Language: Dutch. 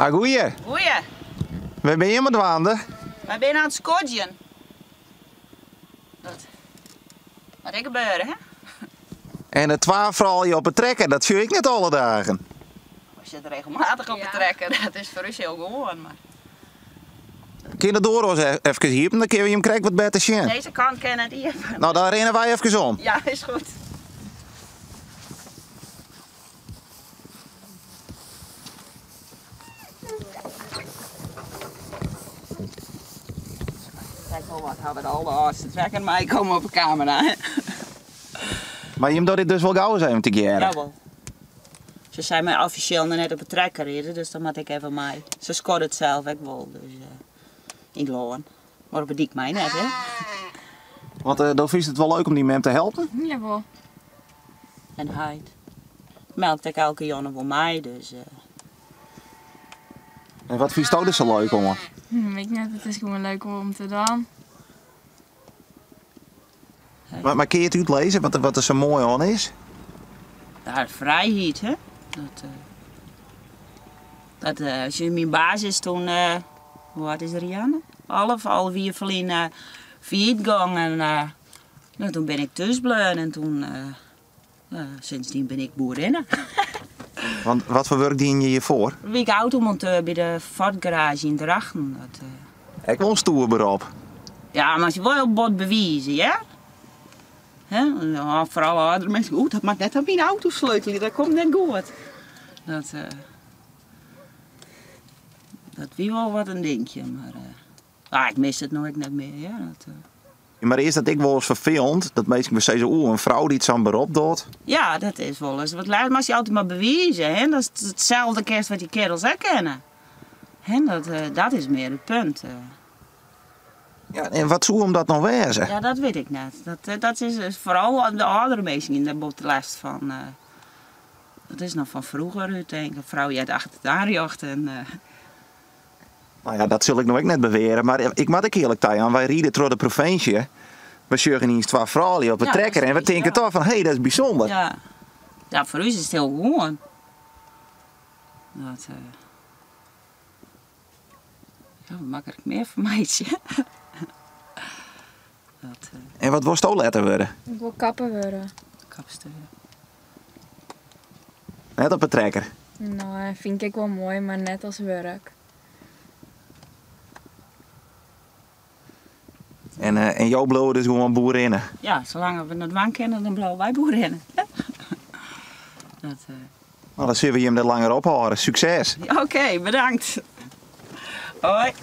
Ah, goeie. Goeie. Waar ben je met wandelen? Wij zijn aan het skodjen. Wat er gebeuren, hè? En het 12 vooral je op het trekken, dat zie ik net alle dagen. We zitten regelmatig op het trekken, dat is voor ons heel gewoon. Maar... Kun je dat door ons even hier, dan kun je hem krijgen wat beter zien. Deze kant kennen die even. Nou, daar rennen wij even om. Ja, is goed. Kijk wel wat hadden al de hardste trekken, maar ik kom op de camera. Hè? Maar je doet dit dus wel gauw eens even te keren. Jawel. Ze zijn mij officieel net op het trekker rijden, dus dan moet ik even mee. Ze scoort het zelf ook wel, dus in loon. Maar op het dik mij net, hè? Want dan vind je het wel leuk om die mem te helpen? Jawel. En Heid. Melkt ik elke jongen wel mij, dus... En wat vind je dus zo leuk, jongen? Weet ik net, het is gewoon leuk om te doen. Maar kun je het uitlezen wat er zo mooi aan is? Ja, vrijheid, hè? Als je in mijn baas is toen... hoe oud is Rianne? Al weer verliezen vierdgang en nou, toen ben ik thuisbleun en toen... sindsdien ben ik boerinnen. Want wat voor werk dien je hiervoor? Ik automonteur bij de Ford garage in Drachten. Ik wil een stoer beroep. Ja, maar als je wel bot bewijzen, ja? Hè? Ja, vooral oudere mensen, dat mag net aan mijn auto sleutelen, dat komt net goed. Dat wie wel wat een dingetje, maar ik mis het nooit net meer, ja. Maar is dat ik wel eens vervelend, dat mensen zeggen, een vrouw die het zo'n beroep doet? Ja, dat is wel eens wat laat, maar als je altijd maar bewijzen, hè? Dat is hetzelfde kerst wat die kerels herkennen. Hè? Dat is meer het punt. Ja, en wat zou hem dat nog wezen? Ja, dat weet ik net. Dat is vooral de oudere mensen in de last van. Dat is nog van vroeger, ik denk. Een vrouw die uit achter het aanjocht en... Nou ja, dat zul ik nog net beweren, maar ik moet ook eerlijk zeggen, wij rijden door de provincie. We zorgen eens 12 vrouwen op het trekker en we denken toch van, hé, dat is bijzonder. Ja. Ja, voor u is het heel gewoon. Ja, wat makkelijk meer voor meisje. En wat was het ook letter worden? Ik wil kapper worden. Kapster. Net op het trekker. Nou, dat vind ik wel mooi, maar net als werk. En jouw blauw dus gewoon boerinnen. Ja, zolang we het waan kennen, dan blijven wij boerinnen. Nou, dan zullen we je hem er langer ophouden. Succes! Oké, bedankt. Hoi.